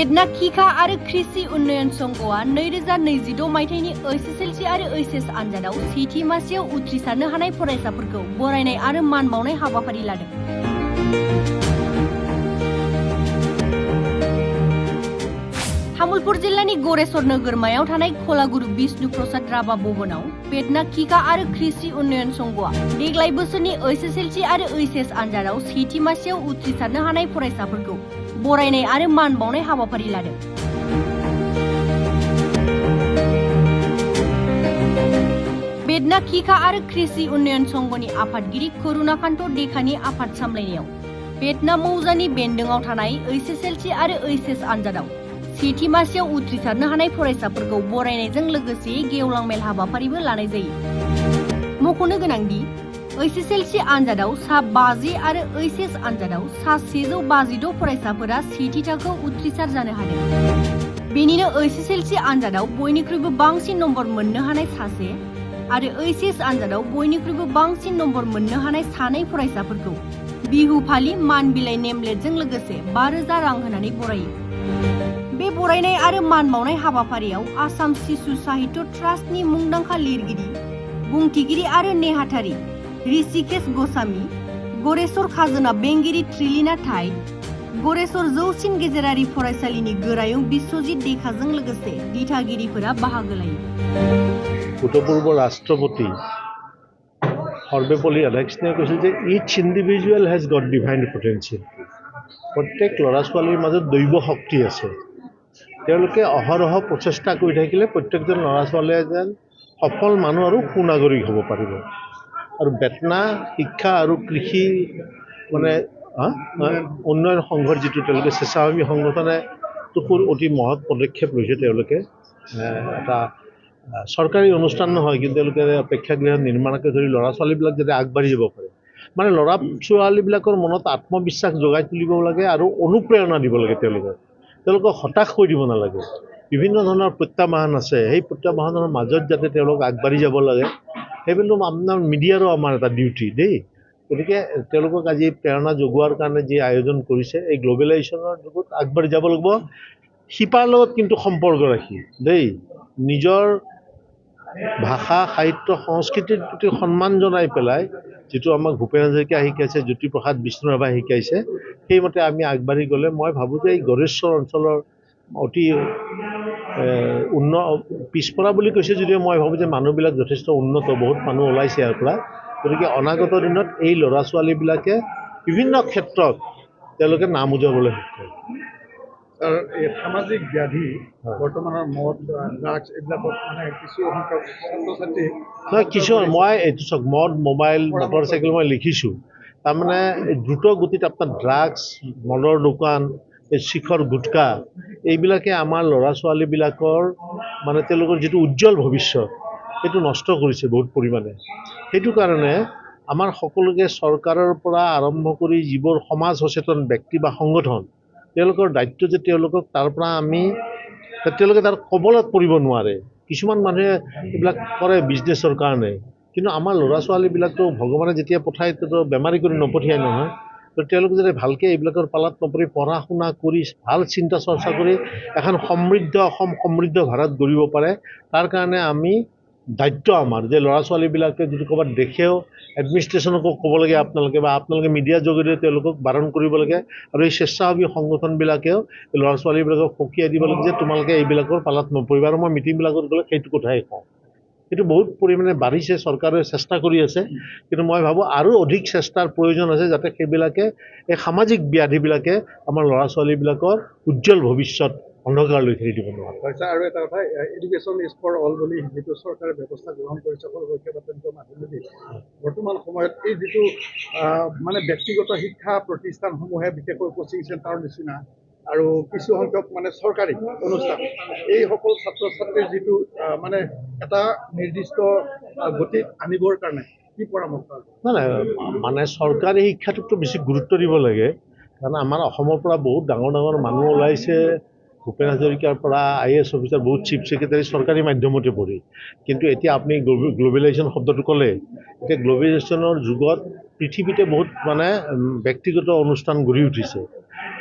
बेदना खिखा आरो कृषि उन्नयन संघआ 2026 मायथाइनि एसएसएलसी आरो एचएस आनजादाव सेथि मासियाव उथ्रिसारनो हानाय फरायसाफोरखौ बरायनाय आरो मान बावनाय हाबाफारि लादों। तामुलपुर जिल्लानि गरेस्वर नोगोरमायाव थानाय खोलागुरु विष्णु प्रसाद राभा भवनाव बेदना खिखा आरो कृषि उन्नयन संघआ देग्लाय बोसोरनि एसएसएलसी आरो एचएस आनजादाव सेथि मासियाव उथ्रिसारनो हानाय फरायसाफोरखौ बरायनाय आरो मान बावनाय हाबाफारि लादों। बेदना खिखा आरो कृषि उन्नयन संघनि आफादगिरि करुणाकान्त देखानि आफाद सामलायनायाव बेदना मौजानि बेन्दोंआव थानाय एसएसएलसी आरो एचएस आनजादाव सेथि मासियाव उथ्रिसारनो हानाय फरायसाफोरखौ बरायनायजों लोगोसे गेवलां मेल हाबाफारिबो लानाय जायो। मख'नो गोनांदि एसएसएलसी आनजादाव सा 50 आरो एचएस आनजादाव सा 156 फरायसाफोरा सेथि थाखोआव उथ्रिसार जानो हादों। बेनिनो एसएसएलसी आनजादाव बयनिख्रुइबो बांसिन नम्बर मोननो हानाय सासे आरो एचएस आनजादाव बयनिख्रुइबो बांसिन नम्बर मोननो हानाय सानै फरायसाफोरखौ बिहु फालि मान बिलाइ नेमलेटजों लोगोसे 5,000 रां होनानै बरायो। बे बरायनाय आरो मान बावनाय हाबाफारियाव आसाम शिशु साहित्य ट्रास्टनि मुंदांखा लिरगिरि बुंथिगिरि आरो नेहाथारि ऋषिकेश ग'स्वामी, गरेस्वर खाजोना बेंगिरि त्रिलिना थाइट, गरेस्वर जौसिन गेजेरारि फरायसालिनि गोरायुं बिश्वजित देखाजों लोगोसे दिथागिरिफोरा बाहागो लायो। ভূতপূৰ্ব ৰাষ্ট্ৰপতি সৰ্বেপল্লী ৰাধাকৃষ্ণনে কৈছিল যে each individual has got divine potential. প্ৰত্যেক ল'ৰা ছোৱালীৰ মাজত দৈৱ শক্তি আছে। তেওঁলোকে অহৰহ প্ৰচেষ্টা কৰি থাকিলে প্ৰত্যেকজন ল'ৰা ছোৱালীয়ে যেন সফল মানুহ আৰু সুনাগৰিক হ'ব পাৰিব। আৰু বেদনা শিক্ষা আৰু কৃষি মানে উন্নয়ন সংঘৰ যিটো তেওঁলোকে স্বেচ্ছাসেৱী সংগঠনে অতি মহৎ পদক্ষেপ লৈছে। তেওঁলোকে এটা চৰকাৰী অনুষ্ঠান নহয়, কিন্তু তেওঁলোকে প্ৰেক্ষাগৃহ নিৰ্মাণকে ধৰি ল'ৰা ছোৱালীবিলাক যাতে আগবাঢ়ি যাব পাৰে, মানে ল'ৰা ছোৱালীবিলাকৰ মনত আত্মবিশ্বাস যোগাই তুলিব লাগে আৰু অনুপ্ৰেৰণা দিব লাগে। তেওঁলোকক হতাশ কৰি দিব নালাগে। বিভিন্ন ধৰণৰ প্ৰত্যাহ্বান আছে, সেই প্ৰত্যাহ্বানৰ মাজত যাতে তেওঁলোক আগবাঢ়ি যাব লাগে, সেইবিলাক আপোনাৰ মিডিয়াৰো আমাৰ এটা ডিউটি দেই। গতিকে তেওঁলোকক আজি প্ৰেৰণা যোগোৱাৰ কাৰণে যি আয়োজন কৰিছে, এই গ্ল'বেলাইজেশ্যনৰ যুগত আগবাঢ়ি যাব লাগিব, শিপাৰ লগত কিন্তু সম্পৰ্ক ৰাখি দেই। নিজৰ ভাষা সাহিত্য সংস্কৃতিৰ প্ৰতি সন্মান জনাই পেলাই যিটো আমাক ভূপেন হাজৰিকাই শিকাইছে, জ্যোতিপ্ৰসাদ বিষ্ণুৰাভাই শিকাইছে, সেইমতে আমি আগবাঢ়ি গ'লে মই ভাবোঁ যে এই গড়েশ্বৰ অঞ্চলৰ অতি পিছপৰা বুলি কৈছে যদিও মই ভাবোঁ যে মানুহবিলাক যথেষ্ট উন্নত, বহুত মানুহ ওলাইছে ইয়াৰ পৰা। গতিকে অনাগত দিনত এই ল'ৰা ছোৱালীবিলাকে বিভিন্ন ক্ষেত্ৰত তেওঁলোকে নাম উজাবলৈ সক্ষম। সামাজিক ব্যাধি বৰ্তমানৰ মদ ড্ৰাগছ এইবিলাকত মানে কিছু সংখ্যক ছাত্ৰ ছাত্ৰী নহয়, কিছু মই এইটো চাওক, মদ মোবাইল মটৰ চাইকেল মই লিখিছোঁ। তাৰমানে দ্ৰুত গতিত আপোনাৰ ড্ৰাগছ, মদৰ দোকান, শিখৰ গুটকা এইবিলাকে আমাৰ ল'ৰা ছোৱালীবিলাকৰ মানে তেওঁলোকৰ যিটো উজ্জ্বল ভৱিষ্যত সেইটো নষ্ট কৰিছে বহুত পৰিমাণে। সেইটো কাৰণে আমাৰ সকলোকে চৰকাৰৰ পৰা আৰম্ভ কৰি যিবোৰ সমাজ সচেতন ব্যক্তি বা সংগঠন, তেওঁলোকৰ দায়িত্ব যে তেওঁলোকক তাৰ পৰা তেওঁলোকে তাৰ কবলত পৰিব নোৱাৰে। কিছুমান মানুহে এইবিলাক কৰে বিজনেছৰ কাৰণে, কিন্তু আমাৰ ল'ৰা ছোৱালীবিলাকতো ভগৱানে যেতিয়া পঠায় তো বেমাৰী কৰি নপঠিয়াই নহয়। তো তেওঁলোকে যাতে ভালকৈ এইবিলাকৰ পালাত নপৰি পঢ়া শুনা কৰি ভাল চিন্তা চৰ্চা কৰি এখন সমৃদ্ধ অসম, সমৃদ্ধ ভাৰত গঢ়িব পাৰে, তাৰ কাৰণে আমি দায়িত্ব আমাৰ যে ল'ৰা ছোৱালীবিলাকে যদি ক'ৰবাত দেখেও এডমিনিষ্ট্ৰেশ্যনকো ক'ব লাগে আপোনালোকে, বা আপোনালোকে মিডিয়াৰ যোগেদি তেওঁলোকক বাৰণ কৰিব লাগে। আৰু এই স্বেচ্ছাসেৱী সংগঠনবিলাকেও ল'ৰা ছোৱালীবিলাকক সকীয়াই দিব লাগে যে তোমালোকে এইবিলাকৰ পালাত নপৰিবা। আৰু মই মিটিংবিলাকত গ'লে সেইটো কথাই কওঁ। সেইটো বহুত পৰিমাণে বাঢ়িছে, চৰকাৰে চেষ্টা কৰি আছে, কিন্তু মই ভাবোঁ আৰু অধিক চেষ্টাৰ প্ৰয়োজন আছে যাতে সেইবিলাকে এই সামাজিক ব্যাধিবিলাকে আমাৰ ল'ৰা ছোৱালীবিলাকৰ উজ্জ্বল ভৱিষ্যত অন্ধকাৰ লৈ থাকি দিব নোৱাৰে। আৰু এটা কথা, এডুকেশ্যন ইজ ফৰ অল বুলি যিটো চৰকাৰে ব্যৱস্থা গ্ৰহণ কৰিছে সকলো শিক্ষাৰ মাধ্যমেদি, বৰ্তমান সময়ত এই যিটো মানে ব্যক্তিগত শিক্ষা প্ৰতিষ্ঠানসমূহে বিশেষকৈ কোচিং চেণ্টাৰৰ নিচিনা আৰু কিছু সংখ্যক মানে চৰকাৰী অনুষ্ঠান, এইসকল ছাত্ৰ ছাত্ৰীৰ যিটো মানে এটা নিৰ্দিষ্ট গতিত আনিবৰ কাৰণে কি পৰামৰ্শ আছে? নাই, মানে চৰকাৰী শিক্ষাটোকতো বেছি গুৰুত্ব দিব লাগে, কাৰণ আমাৰ অসমৰ পৰা বহুত ডাঙৰ ডাঙৰ মানুহ ওলাইছে, ভূপেন হাজৰিকাৰ পৰা IAS অফিচাৰ, বহুত চিফ ছেক্ৰেটাৰী চৰকাৰী মাধ্যমতে পঢ়ি। কিন্তু এতিয়া আপুনি গ্ল'বেলাইজেশ্যন শব্দটো ক'লে, এতিয়া গ্ল'বেলাইজেশ্যনৰ যুগত পৃথিৱীতে বহুত মানে ব্যক্তিগত অনুষ্ঠান গঢ়ি উঠিছে।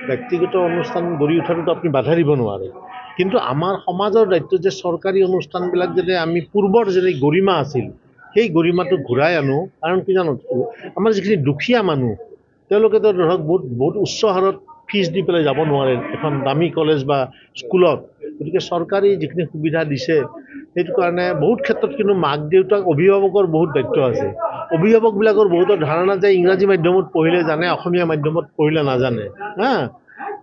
ব্যক্তিগত অনুষ্ঠান গঢ়ি উঠাটোতো আপুনি বাধা দিব নোৱাৰে কিন্তু আমাৰ সমাজৰ দায়িত্ব যে চৰকাৰী অনুষ্ঠানবিলাক যাতে আমি পূৰ্বৰ যেনে গৰিমা আছিল সেই গৰিমাটো ঘূৰাই আনো কাৰণ কি জানো আমাৰ যিখিনি দুখীয়া মানুহ তেওঁলোকেতো ধৰক বহুত উচ্চ হাৰত ফিজ দি পেলাই যাব নোৱাৰে এখন দামী কলেজ বা স্কুলত গতিকে চৰকাৰী যিখিনি সুবিধা দিছে সেইটো কাৰণে বহুত ক্ষেত্ৰত কিন্তু মাক দেউতাক অভিভাৱকৰ বহুত দায়িত্ব আছে অভিভাৱকবিলাকৰ বহুতৰ ধাৰণা যে ইংৰাজী মাধ্যমত পঢ়িলে জানে অসমীয়া মাধ্যমত পঢ়িলে নাজানে হা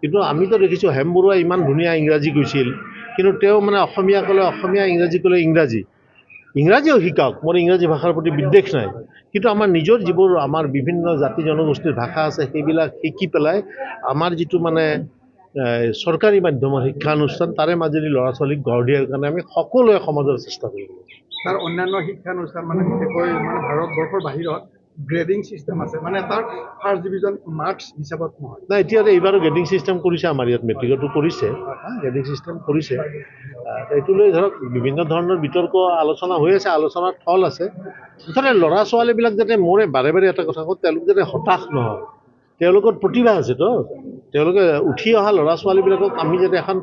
কিন্তু আমিতো দেখিছোঁ হেম বৰুৱাই ইমান ধুনীয়া ইংৰাজী কৈছিল কিন্তু তেওঁ মানে অসমীয়া ক'লে অসমীয়া ইংৰাজী ক'লে ইংৰাজীও শিকাওক মোৰ ইংৰাজী ভাষাৰ প্ৰতি বিদ্বেষ নাই কিন্তু আমাৰ নিজৰ যিবোৰ আমাৰ বিভিন্ন জাতি জনগোষ্ঠীৰ ভাষা আছে সেইবিলাক শিকি পেলাই আমাৰ যিটো মানে চৰকাৰী মাধ্যমৰ শিক্ষানুষ্ঠান তাৰে মাজেদি ল'ৰা ছোৱালীক গঢ় দিয়াৰ কাৰণে আমি সকলোৱে সমাজৰ চেষ্টা কৰিব তাৰ অন্যান্য শিক্ষানুষ্ঠান মানে বিশেষকৈ মানে ভাৰতবৰ্ষৰ বাহিৰত গ্ৰেডিং চিষ্টেম আছে মানে তাৰ ফাৰ্ষ্ট ডিভিজন মাৰ্কছ হিচাপত নহয় নাই এতিয়া এইবাৰো গ্ৰেডিং চিষ্টেম কৰিছে আমাৰ ইয়াত মেট্ৰিকতো কৰিছে গ্ৰেডিং চিষ্টেম কৰিছে এইটো লৈ ধৰক বিভিন্ন ধৰণৰ বিতৰ্ক আলোচনা হৈ আছে আলোচনাৰ থল আছে মুঠতে ল'ৰা ছোৱালীবিলাক যাতে মোৰে বাৰে বাৰে এটা কথা কওঁ তেওঁলোক যাতে হতাশ নহয় তেওঁলোকৰ প্ৰতিভা আছেতো তেওঁলোকে উঠি অহা ল'ৰা ছোৱালীবিলাকক আমি যাতে এখন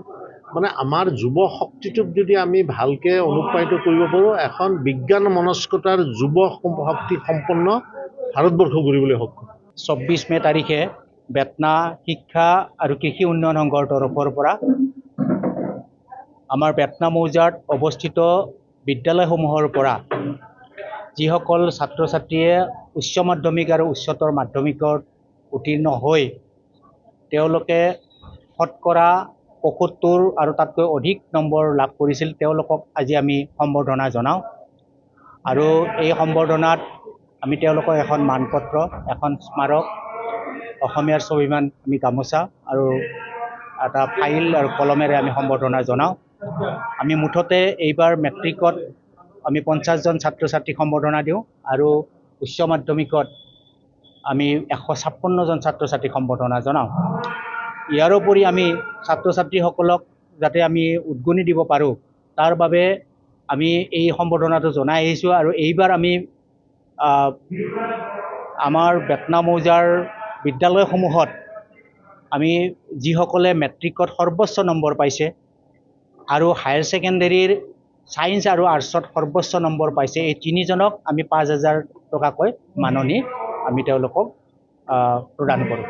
মানে আমাৰ যুৱ শক্তিটোক যদি আমি ভালকৈ অনুপ্ৰাণিত কৰিব পাৰোঁ এখন বিজ্ঞান মনস্কতাৰ যুৱ শক্তি সম্পন্ন ভাৰতবৰ্ষ গঢ়িবলৈ সক্ষম 24 মে তাৰিখে বেতনা শিক্ষা আৰু কৃষি উন্নয়ন সংঘৰ তৰফৰ পৰা আমাৰ বেতনা মৌজাত অৱস্থিত বিদ্যালয়সমূহৰ পৰা যিসকল ছাত্ৰ ছাত্ৰীয়ে উচ্চ মাধ্যমিক আৰু উচ্চতৰ মাধ্যমিকত উত্তীৰ্ণ হৈ তেওঁলোকে শতকৰা ৭৫ আৰু তাতকৈ অধিক নম্বৰ লাভ কৰিছিল তেওঁলোকক আজি আমি সম্বৰ্ধনা জনাওঁ আৰু এই সম্বৰ্ধনাত আমি তেওঁলোকক এখন মানপত্ৰ এখন স্মাৰক অসমীয়াৰ স্বাভিমান আমি গামোচা আৰু এটা ফাইল আৰু কলমেৰে আমি সম্বৰ্ধনা জনাওঁ আমি মুঠতে এইবাৰ মেট্ৰিকত আমি 50জন ছাত্ৰ ছাত্ৰীক সম্বৰ্ধনা দিওঁ আৰু উচ্চ মাধ্যমিকত আমি 156জন ছাত্ৰ ছাত্ৰীক সম্বৰ্ধনা জনাওঁ ইয়াৰোপৰি আমি ছাত্ৰ ছাত্ৰীসকলক যাতে আমি উদগনি দিব পাৰোঁ তাৰ বাবে আমি এই সম্বৰ্ধনাটো জনাই আহিছোঁ আৰু এইবাৰ আমি আমাৰ বেতনা মৌজাৰ বিদ্যালয়সমূহত আমি যিসকলে মেট্ৰিকত সৰ্বোচ্চ নম্বৰ পাইছে আৰু হায়াৰ ছেকেণ্ডেৰীৰ ছায়েন্স আৰু আৰ্টছত সৰ্বোচ্চ নম্বৰ পাইছে এই তিনিজনক আমি 5,000 টকাকৈ মাননি আমি তেওঁলোকক প্ৰদান কৰোঁ